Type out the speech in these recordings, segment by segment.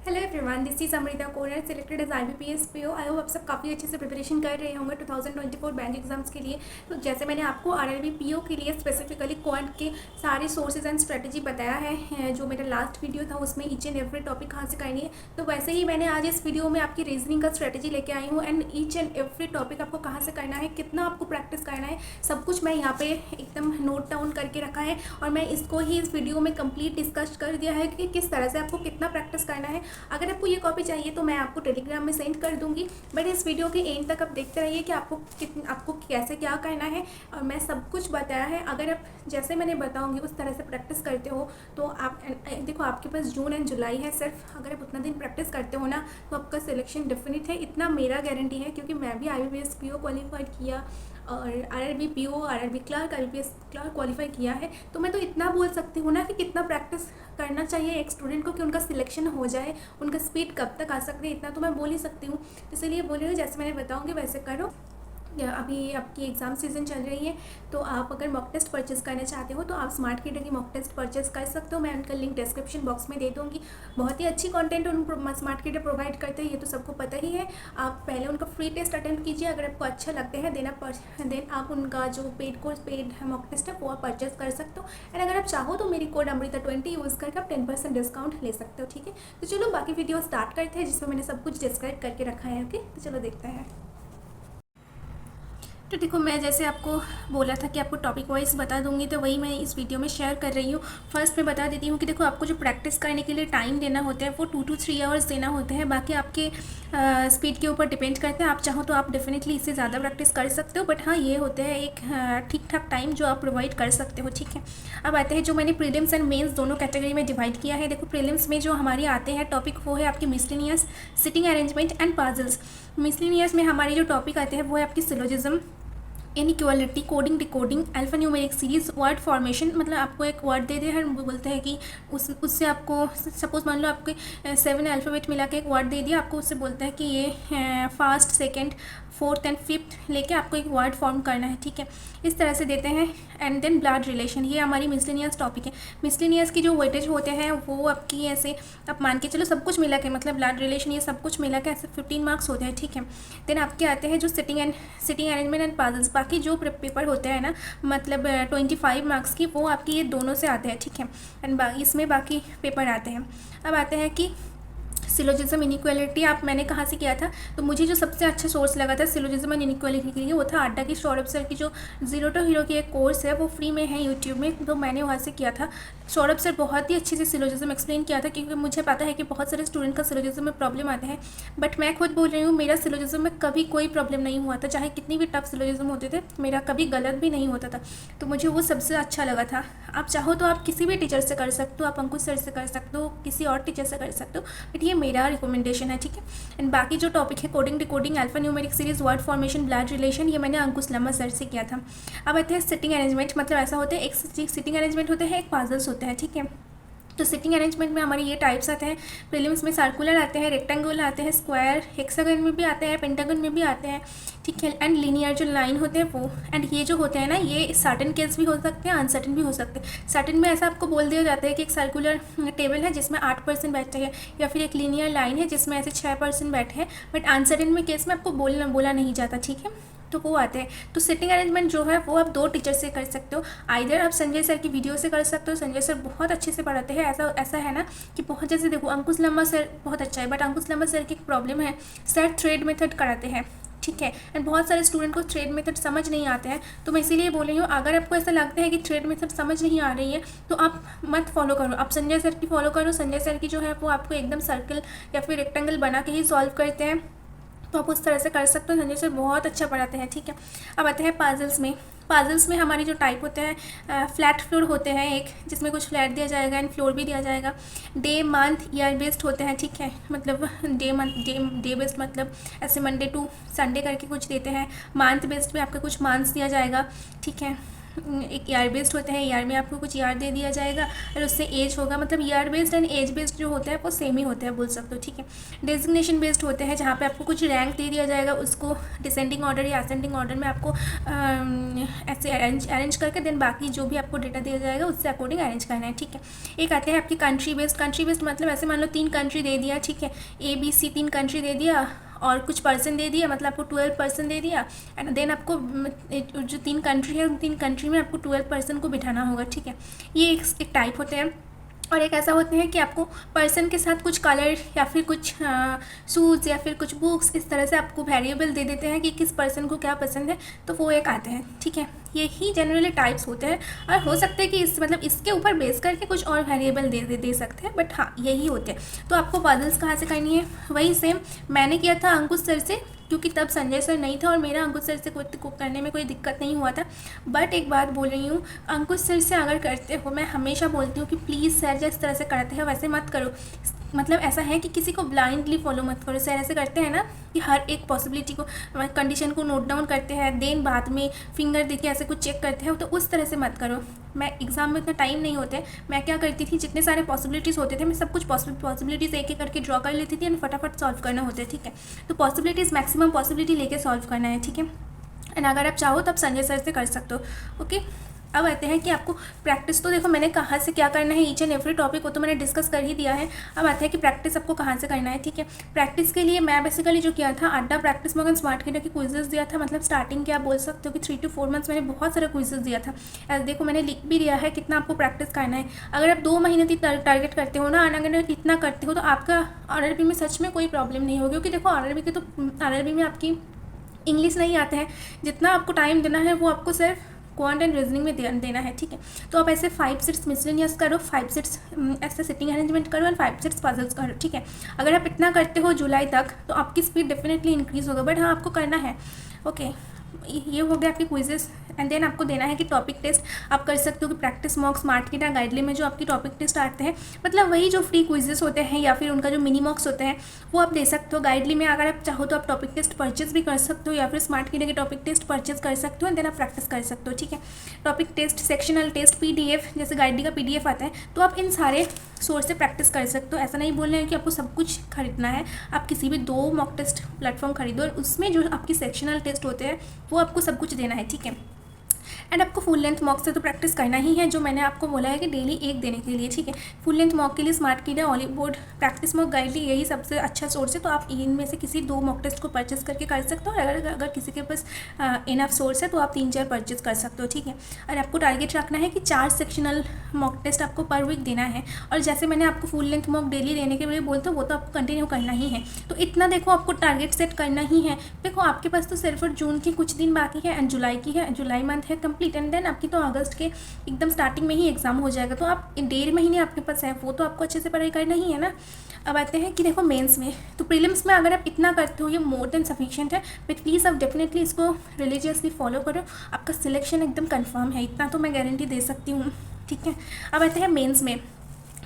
Hello everyone, this is Amrita Korar selected as IBPS PO। I hope आप सब काफ़ी अच्छे से प्रिपरेशन कर रहे होंगे 2024 बैंक एग्जाम्स के लिए। तो जैसे मैंने आपको RRB PO के लिए स्पेसिफिकली क्वांट के सारे सोर्सेज एंड स्ट्रेटजी बताया है, जो मेरा लास्ट वीडियो था उसमें ईच एंड एवरी टॉपिक कहाँ से करनी है, तो वैसे ही मैंने आज इस वीडियो में आपकी रीजनिंग का स्ट्रेटजी लेके आई हूँ। And each and every topic आपको कहाँ से करना है, कितना आपको प्रैक्टिस करना है, सब कुछ मैं यहाँ पे एकदम नोट डाउन करके रखा है। और मैं इसको ही इस वीडियो में कंप्लीट डिस्कस कर दिया है कि किस तरह से आपको कितना प्रैक्टिस करना है। अगर आपको ये कॉपी चाहिए तो मैं आपको टेलीग्राम में सेंड कर दूंगी, बट इस वीडियो के एंड तक आप देखते रहिए कि आपको कैसे क्या करना है। और मैं सब कुछ बताया है, अगर आप जैसे मैंने बताऊंगी उस तरह से प्रैक्टिस करते हो तो आप देखो, आपके पास जून एंड जुलाई है सिर्फ। अगर आप उतना दिन प्रैक्टिस करते हो ना तो आपका सिलेक्शन डेफिनेट है, इतना मेरा गारंटी है, क्योंकि मैं भी IBPS PO क्वालिफाइड किया और RRB PO, RRB clerk, IBPS clerk qualify किया है। तो मैं तो इतना बोल सकती हूँ ना कि कितना प्रैक्टिस करना चाहिए एक स्टूडेंट को कि उनका सिलेक्शन हो जाए, उनका स्पीड कब तक आ सकती है, इतना तो मैं बोल ही सकती हूँ। इसलिए बोल रही हूँ, जैसे मैंने बताऊँगी वैसे करो। अभी आपकी एग्ज़ाम सीज़न चल रही है, तो आप अगर मॉक टेस्ट परचेज़ करना चाहते हो तो आप स्मार्ट किडर की मॉक टेस्ट परचेज़ कर सकते हो। मैं उनका लिंक डिस्क्रिप्शन बॉक्स में दे दूँगी। बहुत ही अच्छी कंटेंट उन स्मार्ट किडर प्रोवाइड करते हैं, ये तो सबको पता ही है। आप पहले उनका फ्री टेस्ट अटेम्प्ट कीजिए, अगर आपको अच्छा लगते हैं देन आप उनका जो पेड मॉक टेस्ट है वो आप परचेज़ कर सकते हो। एंड अगर आप चाहो तो मेरी कोड अमृता20 यूज़ करके आप 10% डिस्काउंट ले सकते हो, ठीक है। तो चलो बाकी वीडियो स्टार्ट करते हैं, जिसमें मैंने सब कुछ डिस्क्राइब करके रखा है। ओके, तो चलो देखते हैं। तो देखो, मैं जैसे आपको बोला था कि आपको टॉपिक वाइज बता दूंगी, तो वही मैं इस वीडियो में शेयर कर रही हूँ। फर्स्ट मैं बता देती हूँ कि देखो, आपको जो प्रैक्टिस करने के लिए टाइम देना होता है वो 2 to 3 आवर्स देना होते हैं। बाकी आपके स्पीड के ऊपर डिपेंड करते हैं। आप चाहो तो आप डेफिनेटली इससे ज़्यादा प्रैक्टिस कर सकते हो, बट हाँ, ये होता है एक ठीक ठाक टाइम जो आप प्रोवाइड कर सकते हो, ठीक है। अब आते हैं जो मैंने प्रीलिम्स एंड मेंस दोनों कैटेगरी में डिवाइड किया है। देखो, प्रीलिम्स में जो हमारे आते हैं टॉपिक वो है आपकी miscellaneous, sitting arrangement and puzzles. Miscellaneous में हमारे जो टॉपिक आते हैं वो है आपकी syllogism, inequality, coding decoding, alpha numeric series, word formation. मतलब आपको एक वर्ड दे दे, हम बोलते हैं कि उससे आपको सपोज मान लो आपके 7 अल्फ़ाबेट मिला के एक वर्ड दे दिया, आपको उससे बोलता है कि ये first, second, fourth and fifth लेके आपको एक वर्ड फॉर्म करना है, ठीक है। इस तरह से देते हैं। एंड देन ब्लड रिलेशन, ये हमारी मिसलेनियस टॉपिक है। मिसलेनियस की जो वेटेज होते हैं वो आपकी ऐसे आप मान के चलो सब कुछ मिला के, मतलब ब्लड रिलेशन ये सब कुछ मिला के ऐसे 15 मार्क्स होते हैं, ठीक है। देन आपके आते हैं जो सिटिंग अरेंजमेंट एंड पजल्स। बाकी जो पेपर होते हैं ना, मतलब 25 मार्क्स की, वो आपकी ये दोनों से आते हैं, ठीक है। एंड इसमें बाकी पेपर आते हैं। अब आते हैं कि सिलोजिज्म इनइक्वालिटी आप मैंने कहाँ से किया था, तो मुझे जो सबसे अच्छा सोर्स लगा था सिलोजिज्म एंड इनइक्वालिटी के लिए वो था अड्डा की सौरभ सर की जो जीरो टू हीरो की एक कोर्स है, वो फ्री में है यूट्यूब में, तो मैंने वहाँ से किया था। सौरभ सर बहुत ही अच्छे से सिलोजिज्म एक्सप्लेन किया था, क्योंकि मुझे पता है कि बहुत सारे स्टूडेंट का सिलोजिज्म में प्रॉब्लम आते हैं, बट मैं खुद बोल रही हूँ मेरा सिलोजिज्म में कभी कोई प्रॉब्लम नहीं हुआ था। चाहे कितनी भी टफ सिलोजिज्म होते थे, मेरा कभी गलत भी नहीं होता था, तो मुझे वो सबसे अच्छा लगा था। आप चाहो तो आप किसी भी टीचर से कर सकते हो, आप अंकुश सर से कर सकते हो, किसी और टीचर से कर सकते हो, बट ये मेरा रिकमेंडेशन है, ठीक है। एंड बाकी जो टॉपिक है coding decoding, alpha numeric series, word formation, blood relation, ये मैंने अंकुश लम्बा सर से किया था। अब आते हैं सिटिंग अरेंजमेंट। मतलब ऐसा होता है, एक सिटिंग अरेंजमेंट होते हैं, एक पजल्स होते हैं, ठीक है। तो सिटिंग अरेंजमेंट में हमारे ये टाइप्स आते हैं। प्रीलिम्स में सर्कुलर आते हैं, रेक्टेंगुलर आते हैं, स्क्वायर, हेक्सागन में भी आते हैं, पेंटागन में भी आते हैं, ठीक है। एंड लीनियर जो लाइन होते हैं वो। एंड ये जो होते हैं ना, ये सर्टेन केस भी हो सकते हैं, अनसर्टेन भी हो सकते हैं। सर्टेन में ऐसा आपको बोल दिया जाता है कि एक सर्कुलर टेबल है जिसमें 8% बैठे हैं, या फिर एक लीनियर लाइन है जिसमें ऐसे 6% बैठे हैं, बट अनसर्टेन में केस में आपको बोला नहीं जाता, ठीक है। तो वो आते हैं। तो सिटिंग अरेंजमेंट जो है वो आप 2 टीचर से कर सकते हो। आइदर आप संजय सर की वीडियो से कर सकते हो, संजय सर बहुत अच्छे से पढ़ाते हैं। ऐसा है ना कि बहुत, जैसे देखो अंकुश लम्बा सर बहुत अच्छा है, बट अंकुश लम्बा सर की एक प्रॉब्लम है, सर थ्रेड मेथड कराते हैं, ठीक है। एंड बहुत सारे स्टूडेंट को थ्रेड मेथड समझ नहीं आते हैं, तो मैं इसीलिए बोल रही हूँ, अगर आपको ऐसा लगता है कि थ्रेड मेथड समझ नहीं आ रही है तो आप मत फॉलो करो, आप संजय सर की फॉलो करो। संजय सर की जो है वो आपको एकदम सर्कल या फिर रेक्टेंगल बना के ही सॉल्व करते हैं, तो आप उस तरह से कर सकते हो। संजय सर बहुत अच्छा पढ़ाते हैं, ठीक है। अब आते हैं पजल्स में। पजल्स में हमारी जो टाइप होते हैं, फ्लैट फ्लोर होते हैं एक, जिसमें कुछ फ्लैट दिया जाएगा एंड फ्लोर भी दिया जाएगा। डे मंथ ईयर बेस्ड होते हैं, ठीक है। मतलब डे बेस्ड मतलब ऐसे मंडे टू संडे करके कुछ देते हैं। मंथ बेस्ड में आपका कुछ मंथ्स दिया जाएगा, ठीक है। एक ईयर बेस्ड होता है, ईयर में आपको कुछ ईयर दे दिया जाएगा और उससे एज होगा, मतलब year based and age based जो होता है वो सेम ही होता है बोल सकते हो, ठीक है। डेजिग्नेशन बेस्ड होते हैं जहाँ पे आपको कुछ रैंक दे दिया जाएगा, उसको डिसेंडिंग ऑर्डर या असेंडिंग ऑर्डर में आपको ऐसे अरेंज करके देन बाकी जो भी आपको डेटा दिया जाएगा उससे अकॉर्डिंग अरेंज करना है, ठीक है। एक आते हैं आपकी कंट्री बेस्ड मतलब ऐसे मान लो 3 कंट्री दे दिया, ठीक है, ABC 3 कंट्री दे दिया और कुछ पर्सन दे दिया, मतलब आपको 12 पर्सन दे दिया एंड देन आपको जो 3 कंट्री है उन 3 कंट्री में आपको 12 पर्सन को बिठाना होगा, ठीक है। ये एक टाइप होते हैं। और एक ऐसा होता है कि आपको पर्सन के साथ कुछ कलर या फिर कुछ शूज़ या फिर कुछ बुक्स इस तरह से आपको वेरिएबल दे देते हैं कि किस पर्सन को क्या पसंद है, तो वो एक आते हैं, ठीक है। यही जनरली टाइप्स होते हैं और हो सकता है कि इसके ऊपर बेस करके कुछ और वेरिएबल दे सकते हैं, बट हाँ यही होते हैं। तो आपको पजल्स कहाँ से करनी है, वही सेम मैंने किया था अंकुश सर से, क्योंकि तब संजय सर नहीं था और मेरा अंकुश सर से करने में कोई दिक्कत नहीं हुआ था। बट एक बात बोल रही हूँ, अंकुश सर से अगर करते हो, मैं हमेशा बोलती हूँ कि प्लीज़ सर जिस तरह से करते हैं वैसे मत करो। मतलब ऐसा है कि किसी को ब्लाइंडली फॉलो मत करो। सर ऐसे करते हैं ना कि हर एक पॉसिबिलिटी को, कंडीशन को नोट डाउन करते हैं, देन बाद में फिंगर देके ऐसे कुछ चेक करते हैं, तो उस तरह से मत करो। मैं एग्ज़ाम में इतना टाइम नहीं होते, मैं क्या करती थी, जितने सारे पॉसिबिलिटीज़ होते थे मैं सब कुछ पॉसिबिलिटीज़ एक एक करके ड्रॉ कर लेती थी एंड फटाफट सॉल्व करना होता है, ठीक है। तो पॉसिबिलिटीज़ मैक्सिमम पॉसिबिलिटी लेके सॉल्व करना है, ठीक है। एंड अगर आप चाहो तो आप संजय सर से कर सकते हो, ओके। अब आते हैं कि आपको प्रैक्टिस, तो देखो मैंने कहाँ से क्या करना है, ईच एंड एवरी टॉपिक को तो मैंने डिस्कस कर ही दिया है। अब आते हैं कि प्रैक्टिस आपको कहाँ से करना है, ठीक है। प्रैक्टिस के लिए मैं बेसिकली जो किया था, अड्डा प्रैक्टिस मॉर्गन स्मार्ट किडा की क्विजेस दिया था, मतलब स्टार्टिंग के आप बोल सकते हो कि 3 to 4 मंथ्स मैंने बहुत सारा क्विजेस दिया था। ऐसे देखो मैंने लिख भी दिया है कितना आपको प्रैक्टिस करना है। अगर आप 2 महीने तक टारगेट करते हो ना, अगर इतना करते हो तो आपका RRB में सच में कोई प्रॉब्लम नहीं होगी, क्योंकि देखो RRB में आपकी इंग्लिश नहीं आता है, जितना आपको टाइम देना है वो आपको सिर्फ क्वांट एंड रीजनिंग में देना है, ठीक है। तो आप ऐसे 5 सेट्स मिसलेनियस करो, 5 सेट्स ऐसे सिटिंग अरेंजमेंट करो एंड 5 सेट्स पजल्स करो, ठीक है। अगर आप इतना करते हो जुलाई तक तो आपकी स्पीड डेफिनेटली इंक्रीज़ होगा, बट हाँ आपको करना है, ओके। ये हो गया आपके क्विजेस एंड देन आपको देना है कि टॉपिक टेस्ट आप कर सकते हो कि प्रैक्टिस मॉक स्मार्ट किडा गाइडली में जो आपकी टॉपिक टेस्ट आते हैं, मतलब वही जो फ्री क्विजेस होते हैं या फिर उनका जो मिनी मॉक्स होते हैं वो आप दे सकते हो गाइडली में। अगर आप चाहो तो आप टॉपिक टेस्ट परचेज भी कर सकते हो या फिर स्मार्ट किडा के टॉपिक टेस्ट परचेज कर सकते हो एंड देन आप प्रैक्टिस कर सकते हो, ठीक है। Topic test, sectional test, PDF, जैसे गाइडली का PDF आता है, तो आप इन सारे सोर्स से प्रैक्टिस कर सकते हो। ऐसा नहीं बोल रहे हैं कि आपको सब कुछ खरीदना है, आप किसी भी 2 मॉक टेस्ट प्लेटफॉर्म खरीदो और उसमें जो आपकी सेक्शनल टेस्ट होते हैं वो आपको सब कुछ देना है, ठीक है। एंड आपको फुल लेंथ मॉक से तो प्रैक्टिस करना ही है, जो मैंने आपको बोला है कि डेली 1 देने के लिए, ठीक है। फुल लेंथ मॉक के लिए स्मार्ट किडा, ऑलिव बोर्ड, प्रैक्टिस मॉक गाइडली यही सबसे अच्छा सोर्स है। तो आप इनमें से किसी 2 मॉक टेस्ट को परचेस करके कर सकते हो। अगर किसी के पास इनफ सोर्स है तो आप 3-4 परचेस कर सकते हो, ठीक है। और आपको टारगेट रखना है कि 4 सेक्शनल मॉक टेस्ट आपको पर वीक देना है। और जैसे मैंने आपको फुल लेंथ मॉक डेली देने के लिए बोलते हो वो तो आपको कंटिन्यू करना ही है। तो इतना देखो आपको टारगेट सेट करना ही है। देखो आपके पास तो सिर्फ जून की कुछ दिन बाकी है एंड जुलाई की है, जुलाई मंथ है कंप्लीट एंड देन आपकी तो अगस्त के एकदम स्टार्टिंग में ही एग्जाम हो जाएगा। तो आप 1.5 महीने आपके पास है, वो तो आपको अच्छे से पढ़ाई करना ही है ना। अब आते हैं कि देखो मेंस में, तो प्रीलिम्स में अगर आप इतना करते हो ये मोर देन सफिशिएंट है, बट प्लीज़ आप डेफिनेटली इसको रिलीजियसली फॉलो करो, आपका सिलेक्शन एकदम कंफर्म है, इतना तो मैं गारंटी दे सकती हूँ, ठीक है। अब आते हैं मेंस में,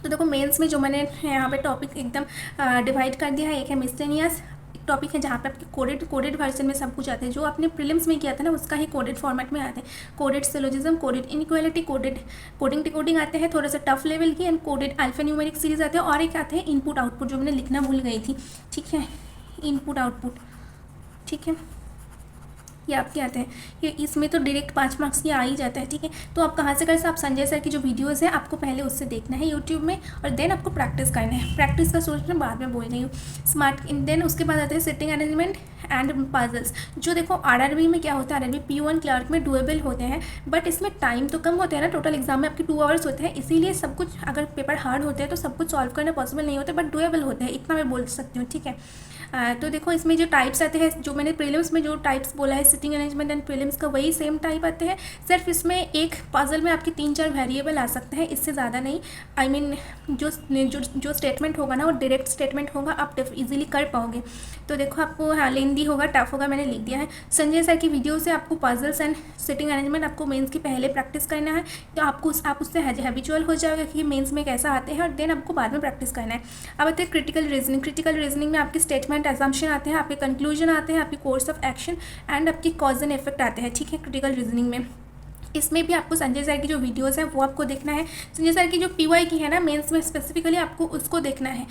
तो देखो मेंस में जो मैंने यहाँ पे टॉपिक एकदम डिवाइड कर दिया है, एक है मिसलेनियस टॉपिक है जहाँ पे आपके कोडेड वर्जन में सब कुछ आता है, जो आपने प्रीलिम्स में किया था ना उसका ही कोडेड फॉर्मेट में आते हैं। Coded syllogism, coded inequality, coding decoding आते हैं, थोड़ा सा टफ लेवल की, एंड कोडेड अल्फान्यूमेरिक सीरीज आते हैं, और एक आते हैं इनपुट आउटपुट, जो मैंने लिखना भूल गई थी, ठीक है, इनपुट आउटपुट, ठीक है। ये आपके आते हैं, ये इसमें तो डायरेक्ट 5 मार्क्स की आ ही जाता है, ठीक है। तो आप कहाँ से कर सकते, आप संजय सर की जो वीडियोस है आपको पहले उससे देखना है यूट्यूब में, और देन आपको प्रैक्टिस करना है। प्रैक्टिस का सोच मैं बाद में बोल रही हूँ। स्मार्ट देन उसके बाद आते हैं सिटिंग अरेंजमेंट एंड पजल्स। जो देखो RRB में क्या होता है, RRB PO1 क्लर्क में डुएबल होते हैं, बट इसमें टाइम तो कम होता है ना, टोटल एग्जाम में आपके 2 आवर्स होते हैं, इसीलिए सब कुछ, अगर पेपर हार्ड होते हैं तो सब कुछ सॉल्व करना पॉसिबल नहीं होता, बट डुएबल होते हैं, इतना मैं बोल सकती हूँ, ठीक है। तो देखो इसमें जो टाइप्स आते हैं, जो मैंने प्रीलिम्स में जो टाइप्स बोला है सिटिंग अरेंजमेंट एंड प्रीलिम्स का, वही सेम टाइप आते हैं, सिर्फ इसमें एक पजल में आपके 3-4 वेरिएबल आ सकते हैं, इससे ज़्यादा नहीं। आई मीन जो स्टेटमेंट होगा ना वो डायरेक्ट स्टेटमेंट होगा, आप इजीली कर पाओगे। तो देखो आपको हाँ लेंदी होगा, टफ होगा, मैंने लिख दिया है। संजय सर की वीडियो से आपको पजल्स एंड सिटिंग अरेंजमेंट आपको मेंस की पहले प्रैक्टिस करना है, तो आप उससे हैबिचुअल हो जाएगा कि मेंस में कैसा आते हैं, और देन आपको बाद में प्रैक्टिस करना है। अब आते हैं क्रिटिकल रीजनिंग। क्रिटिकल रीजनिंग में आपके स्टेटमेंट असम्पशन आते हैं, आपके कंक्लूजन आते हैं, आपके कोर्स ऑफ एक्शन एंड आपकी कॉज एंड इफेक्ट आते हैं, ठीक है, क्रिटिकल रीजनिंग में। इसमें भी आपको संजय सर की जो वीडियोस हैं वो आपको देखना है। संजय सर की जो पीवाई की है ना मेंस में स्पेसिफिकली आपको उसको देखना है।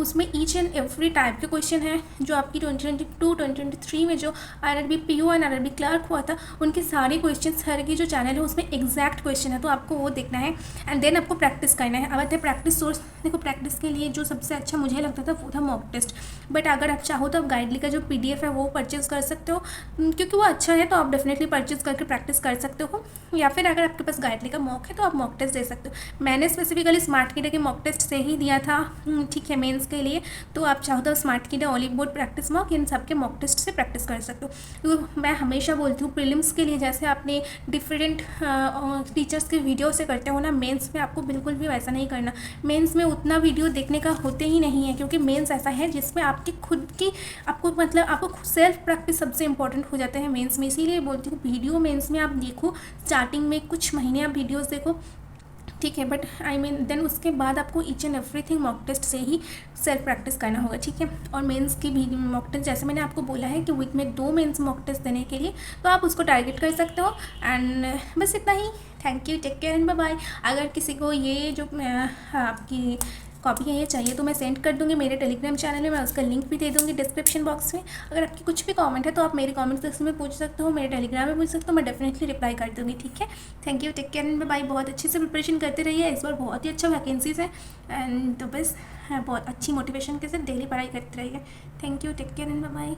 उसमें ईच एंड एवरी टाइप के क्वेश्चन हैं जो आपकी 2022 2023 में जो RRB PO and RRB clerk हुआ था उनके सारे क्वेश्चन सर की जो चैनल है उसमें एग्जैक्ट क्वेश्चन है, तो आपको वो देखना है एंड देन आपको प्रैक्टिस करना है। अब आते हैं प्रैक्टिस सोर्स। देखो प्रैक्टिस के लिए जो सबसे अच्छा मुझे लगता था वो था मॉक टेस्ट, बट अगर आप चाहो तो आप गाइडली का जो PDF है वो परचेज़ कर सकते हो, क्योंकि वो अच्छा है तो आप डेफिनेटली परचेज़ करके प्रैक्टिस कर सकते हो। या फिर अगर आपके पास गाइडली का मॉक है तो आप मॉक टेस्ट दे सकते हो। मैंने स्पेसिफिकली स्मार्ट किडा के मॉक टेस्ट से ही दिया था, ठीक है, मेंस के लिए। तो आप चाहो तो स्मार्ट किडा, ऑलिव बोर्ड प्रैक्टिस मॉक, इन सब के मॉक टेस्ट से प्रैक्टिस कर सकते हो। तो मैं हमेशा बोलती हूँ प्रीलिम्स के लिए जैसे आपने डिफरेंट टीचर्स के वीडियो से करते हो ना, मेंस में आपको बिल्कुल भी वैसा नहीं करना। मेंस में उतना वीडियो देखने का होते ही नहीं है, क्योंकि मेंस ऐसा है जिसमें आपकी खुद की आपको सेल्फ प्रैक्टिस सबसे इंपॉर्टेंट हो जाता है मेंस में। इसीलिए बोलती हूँ वीडियो मेंस में आप देखो, स्टार्टिंग में कुछ महीने आप वीडियोस देखो, ठीक है, बट देन उसके बाद आपको each and everything mock test से ही सेल्फ प्रैक्टिस करना होगा, ठीक है। और मेंस की भी मॉक टेस्ट जैसे मैंने आपको बोला है कि वीक में 2 मेंस मॉक टेस्ट देने के लिए, तो आप उसको टारगेट कर सकते हो। एंड बस इतना ही। Thank you, take care and bye bye. अगर किसी को ये जो आपकी कॉपी है ये चाहिए तो मैं सेंड कर दूँगी मेरे टेलीग्राम चैनल में, मैं उसका लिंक भी दे दूँगी डिस्क्रिप्शन बॉक्स में। अगर आपकी कुछ भी कमेंट है तो आप मेरे कमेंट सेक्शन में पूछ सकते हो, मेरे टेलीग्राम में पूछ सकते हो, मैं डेफिनेटली रिप्लाई कर दूँगी, ठीक है। Thank you, take care and bye. बहुत अच्छे से प्रिपरेशन करते रहिए, इस बार बहुत ही अच्छा वैकेंसीज है एंड तो बस बहुत अच्छी मोटिवेशन के साथ डेली पढ़ाई करते रहिए। Thank you, take care and bye.